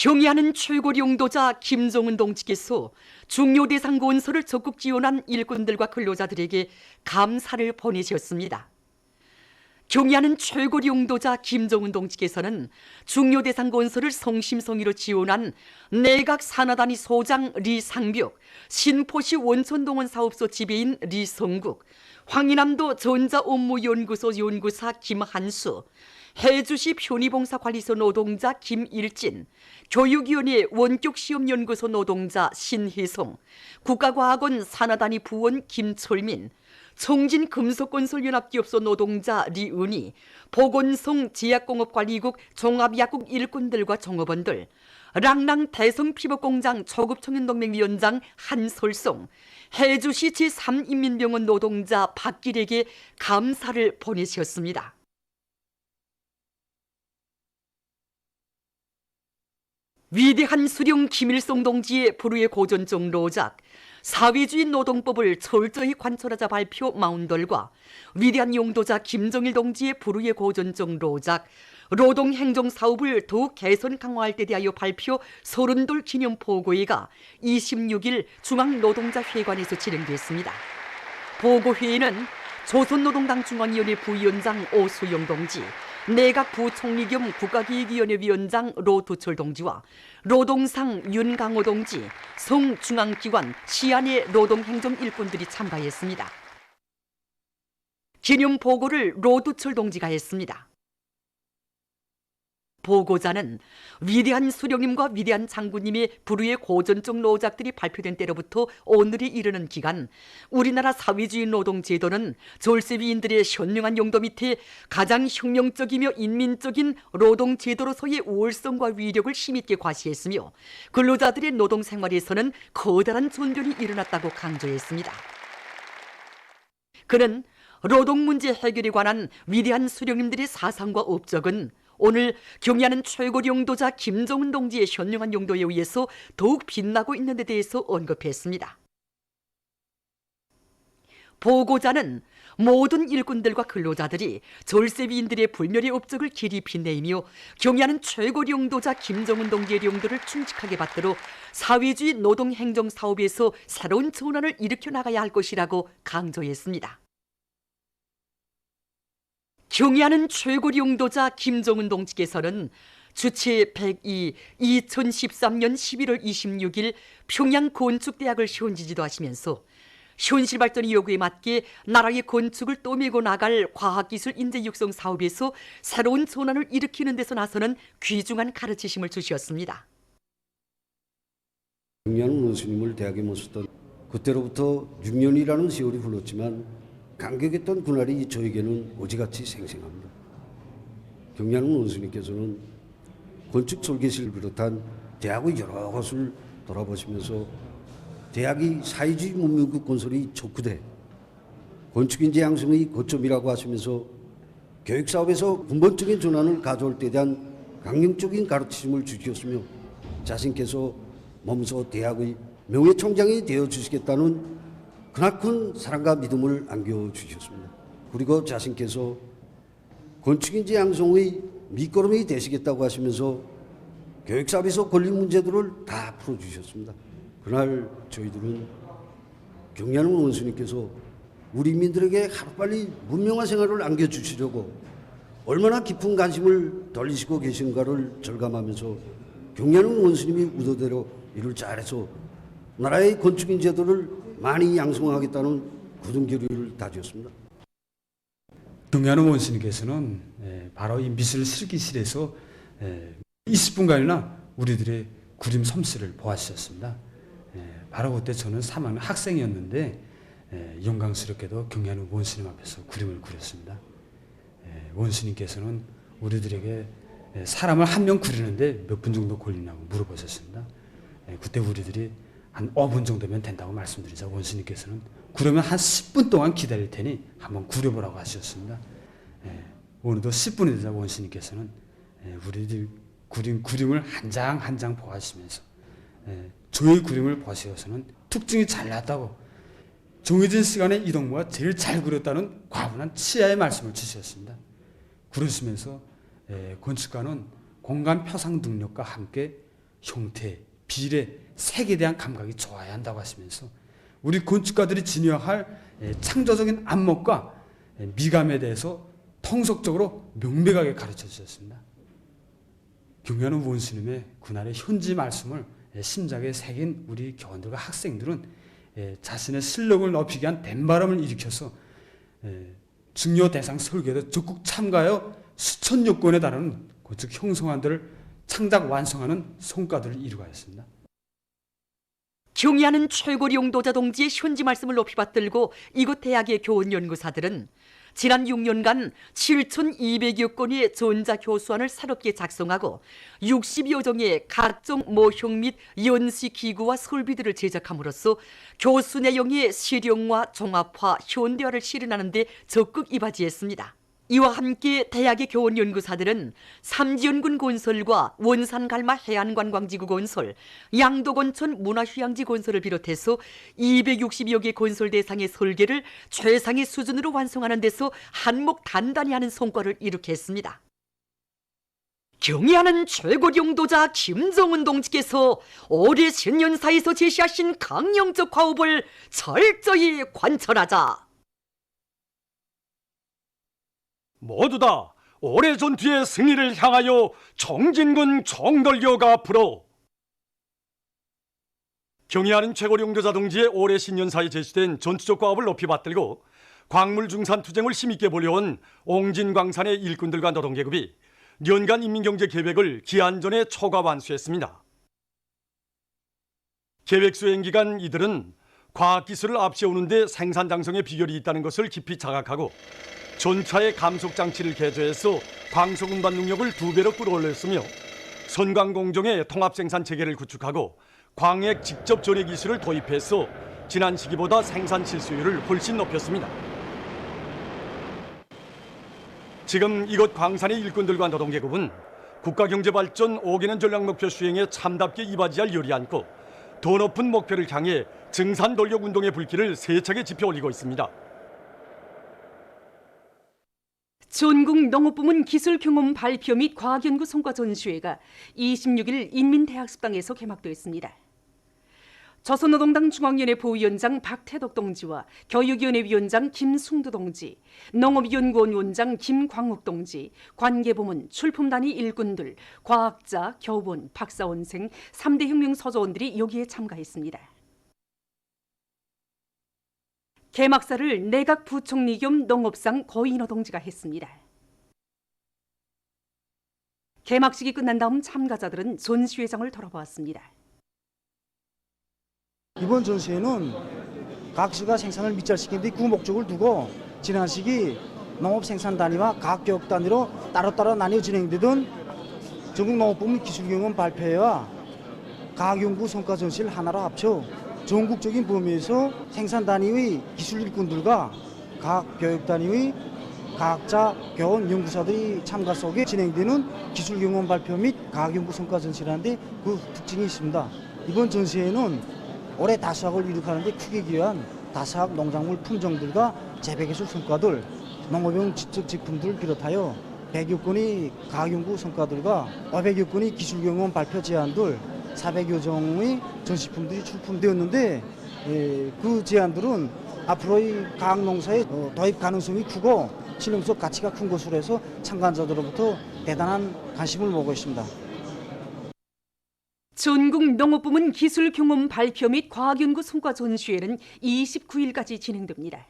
경의하는 최고 용도자 김정은 동지께서 중요대상 건설을 적극 지원한 일꾼들과 근로자들에게 감사를 보내셨습니다. 경의하는 최고 용도자 김정은 동지께서는 중요대상 건설을 성심성의로 지원한 내각 산하단위 소장 리상벽, 신포시 원천동원 사업소 지배인 리성국, 황인남도 전자업무연구소 연구사 김한수, 해주시 편의봉사관리소 노동자 김일진, 교육위원회 원격시험연구소 노동자 신혜성, 국가과학원 산하단위 부원 김철민, 청진금속건설연합기업소 노동자 리은희, 보건성 제약공업관리국 종합약국 일꾼들과 종업원들, 랑랑 대성피부공장 조급청년동맹위원장 한솔송, 해주시 제3인민병원 노동자 박길에게 감사를 보내셨습니다. 위대한 수령 김일성 동지의 불후의 고전적 노작, 사회주의 노동법을 철저히 관철하자 발표 마운돌과 위대한 용도자 김정일 동지의 불후의 고전적 노작, 노동행정사업을 더욱 개선 강화할 때 대하여 발표 32돌 기념보고회가 26일 중앙노동자회관에서 진행됐습니다. 보고회의는 조선노동당 중앙위원회 부위원장 오수영 동지, 내각 부총리 겸 국가기획위원회 위원장 로두철 동지와 노동상 윤강호 동지, 성중앙기관 시안의 노동행정 일꾼들이 참가했습니다. 기념보고를 로두철 동지가 했습니다. 보고자는 위대한 수령님과 위대한 장군님의 불후의 고전적 노작들이 발표된 때로부터 오늘이 이르는 기간, 우리나라 사회주의 노동제도는 졸세위인들의 현명한 용도 밑에 가장 혁명적이며 인민적인 노동제도로서의 우월성과 위력을 힘있게 과시했으며 근로자들의 노동생활에서는 커다란 전변이 일어났다고 강조했습니다. 그는 노동 문제 해결에 관한 위대한 수령님들의 사상과 업적은 오늘 경의하는 최고 용도자 김정은 동지의 현명한 용도에 의해서 더욱 빛나고 있는 데 대해서 언급했습니다. 보고자는 모든 일꾼들과 근로자들이 졸세위인들의 불멸의 업적을 길이 빛내며 경의하는 최고 용도자 김정은 동지의 용도를 충직하게 받들어 사회주의 노동행정사업에서 새로운 전환을 일으켜 나가야 할 것이라고 강조했습니다. 경의하는 최고 용도자 김정은 동지께서는 주체 102 2013년 11월 26일 평양 건축대학을 현지지도 하시면서 현실발전 요구에 맞게 나라의 건축을 떠밀고 나갈 과학기술 인재 육성 사업에서 새로운 전환을 일으키는 데서 나서는 귀중한 가르치심을 주셨습니다. 경의하는 원수님을 대학에 모셨던 그때로부터 6년이라는 세월이 흘렀지만 감격했던 그날이 저에게는 오지같이 생생합니다. 경의하는 원수님께서는 건축 설계실을 비롯한 대학의 여러 곳을 돌아보시면서 대학이 사회주의 문명국 건설이 촉구돼 건축인재 양성의 거점이라고 하시면서 교육사업에서 근본적인 전환을 가져올 때 대한 강령적인 가르침을 주셨으며 자신께서 몸소 대학의 명예총장이 되어주시겠다는 크나큰 사랑과 믿음을 안겨주셨습니다. 그리고 자신께서 건축인재 양성의 밑거름이 되시겠다고 하시면서 교육사업에서 걸린 문제들을 다 풀어주셨습니다. 그날 저희들은 경의하는 원수님께서 우리 인민들에게 하루빨리 문명한 생활을 안겨주시려고 얼마나 깊은 관심을 돌리시고 계신가를 절감하면서 경의하는 원수님이 의도대로 일을 잘해서 나라의 건축인재들을 많이 양성하겠다는 굳은 결의를 다졌습니다. 경의하는 원수님께서는 바로 이 미술 실기실에서 20분간이나 우리들의 그림 솜씨를 보아주셨습니다. 바로 그때 저는 3학년 학생이었는데 영광스럽게도 경의하는 원수님 앞에서 그림을 그렸습니다. 원수님께서는 우리들에게 사람을 한 명 그리는데 몇 분 정도 걸리냐고 물어보셨습니다. 그때 우리들이 한 5분 정도면 된다고 말씀드리자 원수님께서는 그러면 한 10분 동안 기다릴 테니 한번 그려보라고 하셨습니다. 오늘도 10분이 되자 원수님께서는 우리들 그림을 한 장 한 장 보아하시면서 저의 그림을 보시고서는 특징이 잘 났다고 정해진 시간에 이동무가 제일 잘 그렸다는 과분한 치하의 말씀을 주셨습니다. 그러시면서 건축가는 공간 표상 능력과 함께 형태, 비례, 색에 대한 감각이 좋아야 한다고 하시면서 우리 건축가들이 지녀야 할 창조적인 안목과 미감에 대해서 통속적으로 명백하게 가르쳐 주셨습니다. 경려하는 원스님의 그날의 현지 말씀을 심장에 새긴 우리 교원들과 학생들은 자신의 실력을 높이기 위한 된바람을 일으켜서 중요 대상 설계에 적극 참가하여 수천여 건에 달하는 건축 형성안들을 창작 완성하는 성과들을 이루어갔습니다. 경의하는 최고리 용도자 동지의 현지 말씀을 높이 받들고 이곳 대학의 교원 연구사들은 지난 6년간 7,200여 건의 전자교수안을 새롭게 작성하고 60여 종의 각종 모형 및 연시기구와 설비들을 제작함으로써 교수 내용의 실용화, 종합화, 현대화를 실현하는 데 적극 이바지했습니다. 이와 함께 대학의 교원 연구사들은 삼지연군 건설과 원산갈마 해안관광지구 건설, 양도곤천 문화휴양지 건설을 비롯해서 260여 개 건설 대상의 설계를 최상의 수준으로 완성하는 데서 한몫 단단히 하는 성과를 이룩했습니다. 경의하는 최고 용도자 김정은 동지께서 올해 신년사에서 제시하신 강령적 과업을 철저히 관철하자. 모두 다 오래 전투의 승리를 향하여 정진군 정돌교가 앞으로 경의하는 최고령 용도자 동지의 올해 신년사에 제시된 전투적 과업을 높이 받들고 광물중산투쟁을 힘있게 벌여온 옹진광산의 일꾼들과 노동계급이 연간 인민경제 계획을 기한 전에 초과 완수했습니다. 계획 수행 기간 이들은 과학기술을 앞세우는 데 생산 장성의 비결이 있다는 것을 깊이 자각하고 전차의 감속장치를 개조해서 광속 운반 능력을 2배로 끌어올렸으며 선광공정의 통합생산 체계를 구축하고 광액 직접 전해 기술을 도입해서 지난 시기보다 생산 실수율을 훨씬 높였습니다. 지금 이곳 광산의 일꾼들과 노동계급은 국가경제발전 5개년 전략목표 수행에 참답게 이바지할 열이 않고 더 높은 목표를 향해 증산돌력운동의 불길을 세차게 지펴 올리고 있습니다. 전국 농업부문 기술경험 발표 및 과학연구 성과 전시회가 26일 인민대학습당에서 개막됐습니다. 조선노동당 중앙위원회 부위원장 박태덕 동지와 교육위원회 위원장 김승두 동지, 농업연구원 원장 김광욱 동지, 관계부문, 출품단위 일꾼들, 과학자, 교원, 박사원생, 3대 혁명 서조원들이 여기에 참가했습니다. 개막사를 내각 부총리 겸 농업상 고인호 동지가 했습니다. 개막식이 끝난 다음 참가자들은 전시회장을 돌아보았습니다. 이번 전시회는 각시가 생산을 밑잘시키는 데 그 목적을 두고 지난 시기 농업 생산 단위와 과학교육 단위로 따로따로 나뉘어 진행되던 전국 농업부문 기술경험 발표회와 과학연구 성과 전시를 하나로 합쳐 전국적인 범위에서 생산 단위의 기술 일꾼들과 과학교육 단위의 과학자, 교원, 연구사들이 참가 속에 진행되는 기술경험 발표 및 과학연구 성과 전시라는데 그 특징이 있습니다. 이번 전시회는 올해 다수학을 이룩하는 데 크게 기여한 다수학 농작물 품종들과 재배기술 성과들, 농업용 지적 제품들을 비롯하여 100여 건의 과학연구 성과들과 500여 건의 기술경험 발표 제안들, 400여 종의 전시품들이 출품되었는데 그 제안들은 앞으로의 과학농사의 도입 가능성이 크고 실용적 가치가 큰 것으로 해서 참가자들로부터 대단한 관심을 모으고 있습니다. 전국 농업부문 기술경험 발표 및 과학연구 성과 전시회는 29일까지 진행됩니다.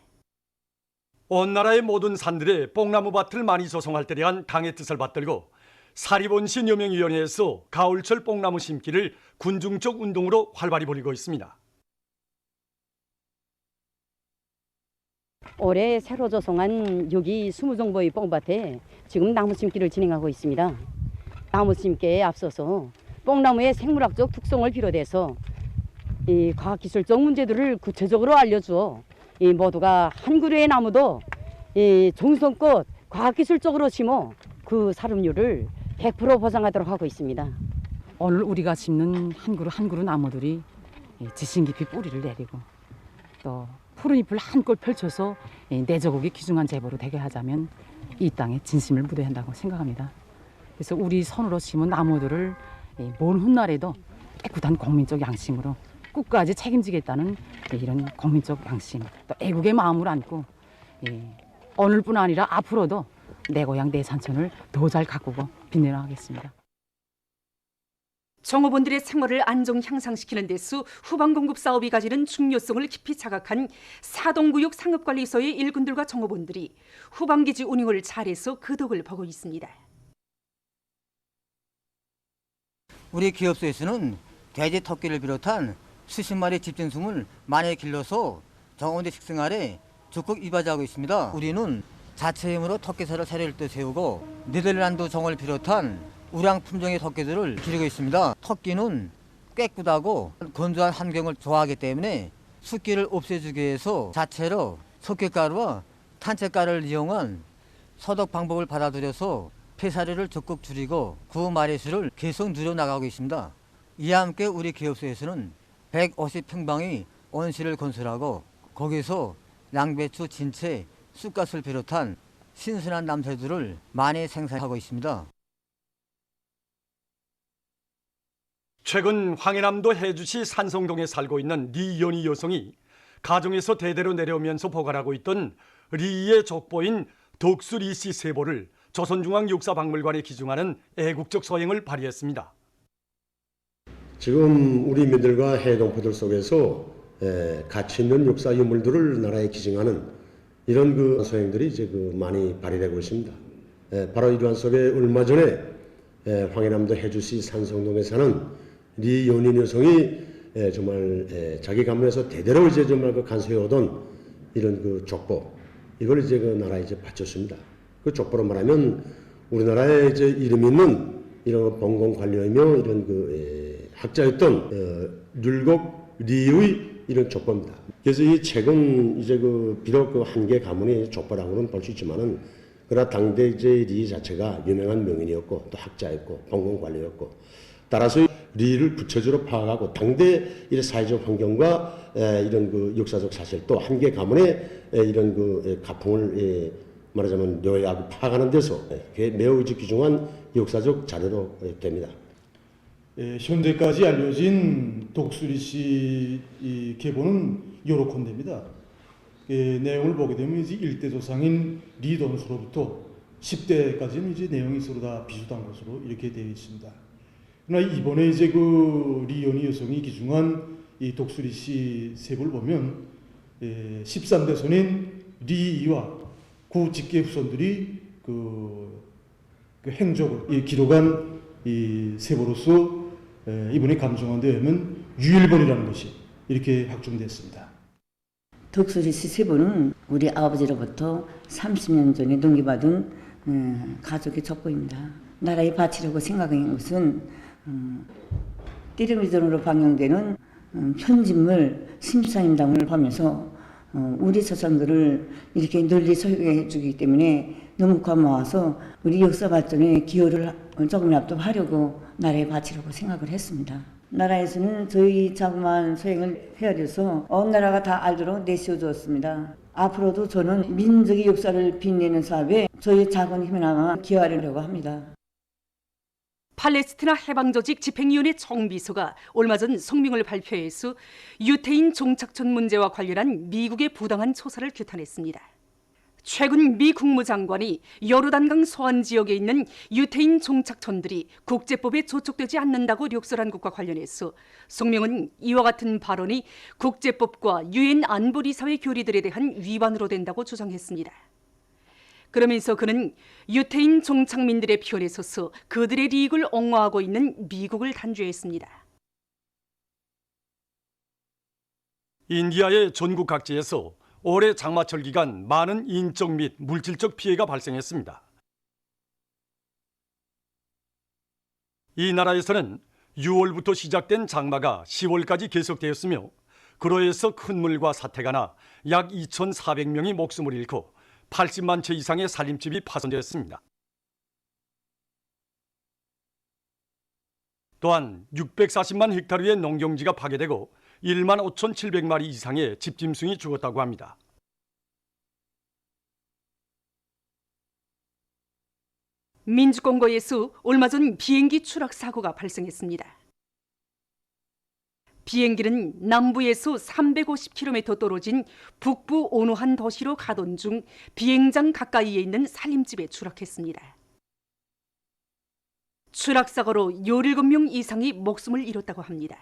온 나라의 모든 산들에 뽕나무밭을 많이 조성할 때 대한 당의 뜻을 받들고 사립원시 여명위원회에서 가을철 뽕나무 심기를 군중적 운동으로 활발히 벌이고 있습니다. 올해 새로 조성한 여기 20종보의 뽕밭에 지금 나무 심기를 진행하고 있습니다. 나무 심기에 앞서서 뽕나무의 생물학적 특성을 비롯해서 이 과학기술적 문제들을 구체적으로 알려주어 이 모두가 한 그루의 나무도 이 정성껏 과학기술적으로 심어 그 사lum률을 100% 보장하도록 하고 있습니다. 오늘 우리가 심는 한 그루 나무들이 지신 깊이 뿌리를 내리고 또 푸른 잎을 한껏 펼쳐서 내저곡이 귀중한 제보로 되게 하자면 이 땅에 진심을 묻어야 한다고 생각합니다. 그래서 우리 손으로 심은 나무들을 먼 훗날에도 깨끗한 국민적 양심으로 끝까지 책임지겠다는 이런 국민적 양심, 또 애국의 마음을 안고 오늘뿐 아니라 앞으로도 내 고향 내 산천을 더 잘 가꾸고 빛내나가겠습니다. 종업원들의 생활을 안정 향상시키는 데서 후방 공급 사업이 가지는 중요성을 깊이 자각한 사동구역 상업관리소의 일꾼들과 종업원들이 후방기지 운영을 잘해서 그 덕을 보고 있습니다. 우리 기업소에서는 돼지 토끼를 비롯한 수십 마리 집진숭을 많이 길러서 정원대 식생활에 적극 이바지하고 있습니다. 우리는 자체 힘으로 토끼사를 세례를 또 세우고 네덜란드 종을 비롯한 우량 품종의 토끼들을 기르고 있습니다. 토끼는 깨끗하고 건조한 환경을 좋아하기 때문에 습기를 없애주기 위해서 자체로 석회가루와 탄채가루를 이용한 소독 방법을 받아들여서 폐사료를 적극 줄이고 구 마리 수를 계속 늘려나가고 있습니다. 이와 함께 우리 기업소에서는 150평방의 온실을 건설하고 거기서 양배추, 진채, 쑥갓을 비롯한 신선한 남새들을 많이 생산하고 있습니다. 최근 황해남도 해주시 산성동에 살고 있는 리연희 여성이 가정에서 대대로 내려오면서 보관하고 있던 리의 족보인 덕수 리씨 세보를 조선중앙역사박물관에 기증하는 애국적 소행을 발휘했습니다. 지금 우리 민들과 해동포들 속에서 가치 있는 역사 유물들을 나라에 기증하는 이런 그 소행들이 이제 많이 발휘되고 있습니다. 바로 이러한 속에 얼마 전에 황해남도 해주시 산성동에 사는 리연희 여성이 정말 자기 가문에서 대대로 이제 정말 간수해 오던 이런 그 족보, 이걸 이제 그 나라에 이제 바쳤습니다. 그 족보로 말하면 우리나라에 이제 이름 있는 이런 봉공 관료이며 이런 그 학자였던 율곡 리의 이런 족보입니다. 그래서 이 책은 이제 그 비록 그 한 개 가문의 족보라고는 볼 수 있지만은 그러나 당대 이제 리 자체가 유명한 명인이었고 또 학자였고 봉공 관료였고 따라서 리를 구체적으로 파악하고 당대 이런 사회적 환경과 이런 그 역사적 사실 또 한 개 가문의 이런 그 가풍을 말하자면 묘하게 파악하는 데서 매우 귀중한 역사적 자료로 됩니다. 현재까지 알려진 독수리 씨 계보는 요렇건됩니다. 내용을 보게 되면 이제 일대 조상인 리돈수로부터 10대까지는 이제 내용이 서로 다 비슷한 것으로 이렇게 되어 있습니다. 그러나 이번에 이제 그 리연희 여성이 기증한 이 독수리 씨 세부를 보면 13대 손인 리이와 구 직계 후손들이 그 행적을 기록한 이 세보로서 이번에 감정한 데 의하면 유일본이라는 것이 이렇게 확정됐습니다. 독수리 씨 세보는 우리 아버지로부터 30년 전에 넘겨받은 가족의 족보입니다. 나라에 바치려고 생각한 것은 띠르미전으로 방영되는 편집물 심사임당을 보면서 우리 조상들을 이렇게 널리 소개해 주기 때문에 너무 고마워서 우리 역사 발전에 기여를 조금이라도 하려고 나라에 바치려고 생각을 했습니다. 나라에서는 저희 자그마한 소행을 헤아려서 온 나라가 다 알도록 내세워 주었습니다. 앞으로도 저는 민족의 역사를 빛내는 사업에 저희 작은 힘이나마 기여하려고 합니다. 팔레스티나 해방조직 집행위원회 총비서가 얼마 전 성명을 발표해서 유태인 종착촌 문제와 관련한 미국의 부당한 조사를 규탄했습니다. 최근 미 국무장관이 요르단강 소안 지역에 있는 유태인 종착촌들이 국제법에 조촉되지 않는다고 력설한 것과 관련해서 성명은 이와 같은 발언이 국제법과 유엔 안보리사회 교리들에 대한 위반으로 된다고 주장했습니다. 그러면서 그는 유태인 종착민들의 편에 서서 그들의利益을 옹호하고 있는 미국을 단죄했습니다. 인디아의 전국 각지에서 올해 장마철 기간 많은 인적 및 물질적 피해가 발생했습니다. 이 나라에서는 6월부터 시작된 장마가 10월까지 계속되었으며 그로 인해서 큰 물과 사태가 나 약 2,400명이 목숨을 잃고 80만 채 이상의 살림집이 파손되었습니다. 또한 640만 헥타르의 농경지가 파괴되고 1만 5,700마리 이상의 집짐승이 죽었다고 합니다. 민주공고에서 얼마 전 비행기 추락 사고가 발생했습니다. 비행기는 남부에서 350km 떨어진 북부 어느 한 도시로 가던 중 비행장 가까이에 있는 살림집에 추락했습니다. 추락사고로 17명 이상이 목숨을 잃었다고 합니다.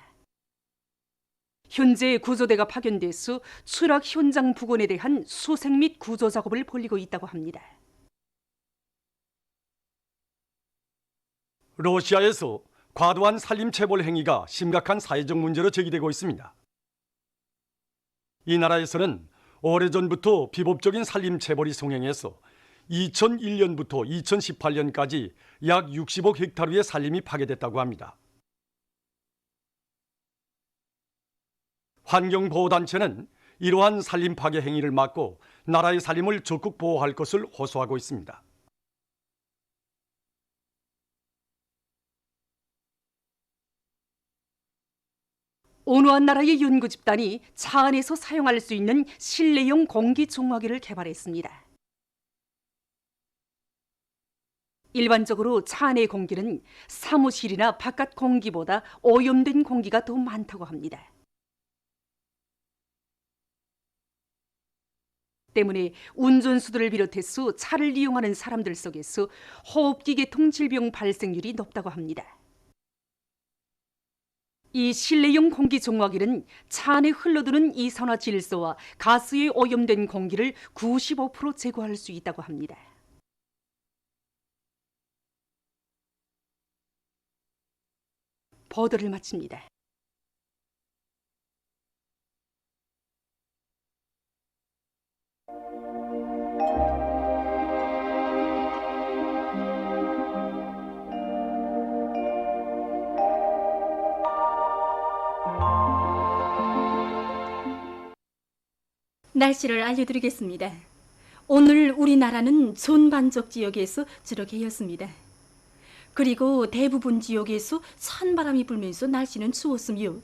현재 구조대가 파견돼서 추락 현장 복원에 대한 수색 및 구조 작업을 벌이고 있다고 합니다. 러시아에서 과도한 산림 체벌 행위가 심각한 사회적 문제로 제기되고 있습니다. 이 나라에서는 오래전부터 비법적인 산림 체벌이 성행해서 2001년부터 2018년까지 약 60억 헥타르의 산림이 파괴됐다고 합니다. 환경보호단체는 이러한 산림 파괴 행위를 막고 나라의 산림을 적극 보호할 것을 호소하고 있습니다. 어느 한 나라의 연구 집단이 차 안에서 사용할 수 있는 실내용 공기 중화기를 개발했습니다. 일반적으로 차 안의 공기는 사무실이나 바깥 공기보다 오염된 공기가 더 많다고 합니다. 때문에 운전수들을 비롯해서 차를 이용하는 사람들 속에서 호흡기 계통 질병 발생률이 높다고 합니다. 이 실내용 공기 중화기는 차 안에 흘러드는 이산화질소와 가스에 오염된 공기를 95% 제거할 수 있다고 합니다. 보도를 마칩니다. 날씨를 알려드리겠습니다. 오늘 우리나라는 전반적 지역에서 주로 개였습니다. 그리고 대부분 지역에서 찬바람이 불면서 날씨는 추웠으며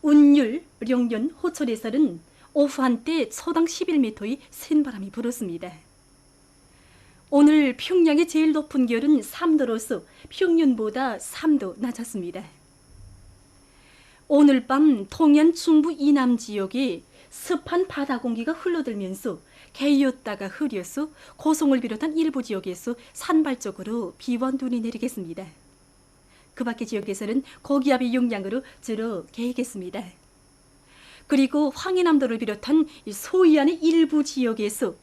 운율, 령연, 호철에서는 오후 한때 초당 11m의 센 바람이 불었습니다. 오늘 평양의 제일 높은 기온은 3도로서 평년보다 3도 낮았습니다. 오늘 밤 통영 중부 이남 지역에 습한 바다 공기가 흘러들면서 개였다가 흐려서 고성을 비롯한 일부 지역에서 산발적으로 비와 눈이 내리겠습니다. 그 밖의 지역에서는 고기압의 영향으로 주로 개겠습니다. 그리고 황해남도를 비롯한 소이안의 일부 지역에서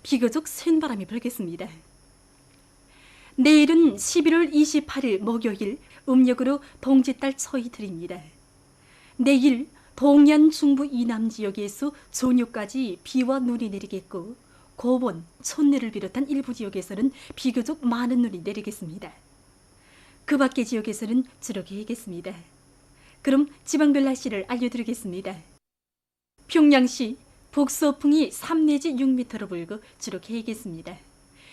비교적 센 바람이 불겠습니다. 내일은 11월 28일 목요일 음력으로 동짓달 초이틀입니다. 내일 동해안 중부 이남 지역에서 저녁까지 비와 눈이 내리겠고 고본, 촌내를 비롯한 일부 지역에서는 비교적 많은 눈이 내리겠습니다. 그 밖의 지역에서는 주로 개겠습니다. 그럼 지방별 날씨를 알려드리겠습니다. 평양시 북서풍이 3 내지 6m로 불고 주로 개겠습니다.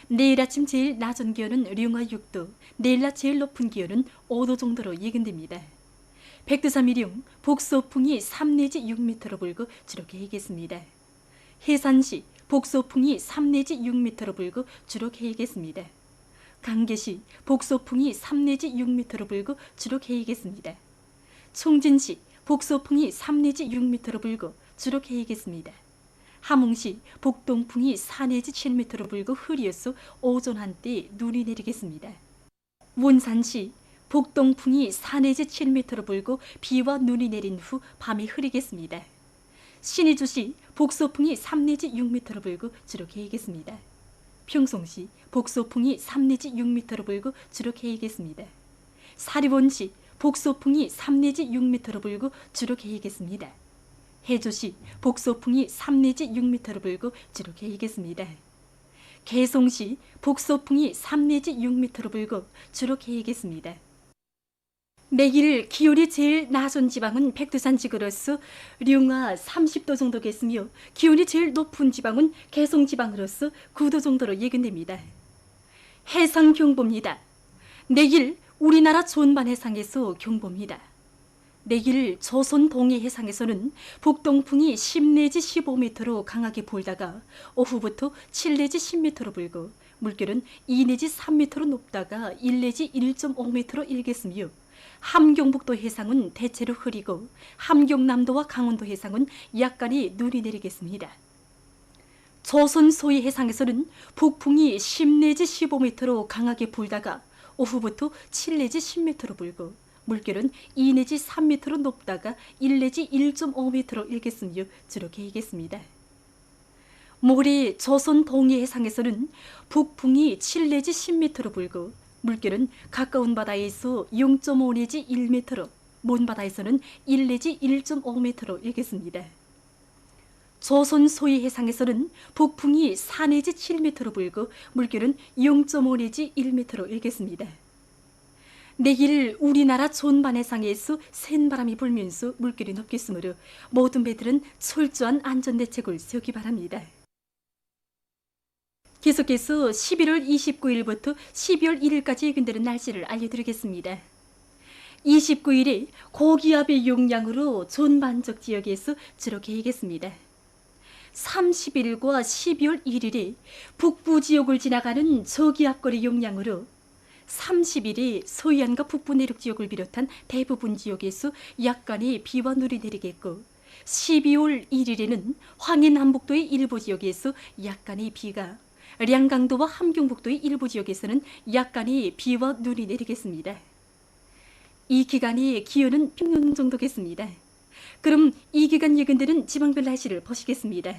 내일 아침 제일 낮은 기온은 령화 6도, 내일 낮 제일 높은 기온은 5도 정도로 예견됩니다. 백두산미령 북서풍이 3 내지 6m로 불고 주로 개겠습니다. 해산시 북서풍이 3 내지 6m로 불고 주로 개겠습니다. 강계시 북서풍이 3 내지 6m로 불고 주로 개겠습니다. 총진시 북서풍이 3 내지 6m로 불고 주로 개겠습니다. 함흥시 북동풍이 4 내지 7m로 불고 흐려서 오전 한때 눈이 내리겠습니다. 원산시 북동풍이 4 내지 7m로 불고 비와 눈이 내린 후 밤이 흐리겠습니다. 신의주시 북서풍이 3 내지 6m로 불고 주로 개겠습니다. 평송시 북서풍이 3 내지 6m로 불고 주로 개겠습니다. 사리원시 북서풍이 3 내지 6m로 불고 주로 개겠습니다. 해조시 북서풍이 3 내지 6m로 불고 주로 개겠습니다. 개송시 북서풍이 3 내지 6m로 불고 주로 개겠습니다. 내일 기온이 제일 낮은 지방은 백두산 지구로서 령화 30도 정도겠으며 기온이 제일 높은 지방은 개송 지방으로서 9도 정도로 예견됩니다. 해상 경보입니다. 내일 우리나라 전반 해상에서 경보입니다. 내일 조선 동해 해상에서는 북동풍이 10 내지 15m로 강하게 불다가 오후부터 7 내지 10m로 불고 물결은 2 내지 3m로 높다가 1 내지 1.5m로 일겠으며 함경북도 해상은 대체로 흐리고 함경남도와 강원도 해상은 약간의 눈이 내리겠습니다. 조선 소위 해상에서는 북풍이 10 내지 15m로 강하게 불다가 오후부터 7 내지 10m로 불고 물결은 2 내지 3m로 높다가 1 내지 1.5m로 일겠으며 주로 개이겠습니다. 모레 조선 동해 해상에서는 북풍이 7 내지 10m로 불고 물결은 가까운 바다에서 0.5 내지 1m로 먼 바다에서는 1 내지 1.5m로 일겠습니다. 조선 소위 해상에서는 북풍이 4 내지 7m로 불고 물결은 0.5 내지 1m로 일겠습니다. 내일 우리나라 존반 해상에서 센 바람이 불면서 물결이 높겠으므로 모든 배들은 철저한 안전대책을 세우기 바랍니다. 계속해서 11월 29일부터 12월 1일까지 예견되는 날씨를 알려드리겠습니다. 29일에 고기압의 영향으로 존반적 지역에서 주로 개이겠습니다. 30일과 12월 1일에 북부 지역을 지나가는 저기압거리 영향으로 30일에 서해안과 북부 내륙 지역을 비롯한 대부분 지역에서 약간의 비와 눈이 내리겠고 12월 1일에는 황해남북도의 일부 지역에서 약간의 비가 량강도와 함경북도의 일부 지역에서는 약간의 비와 눈이 내리겠습니다. 이 기간의 기온은 평년 정도겠습니다. 그럼 이 기간 예견되는 지방별 날씨를 보시겠습니다.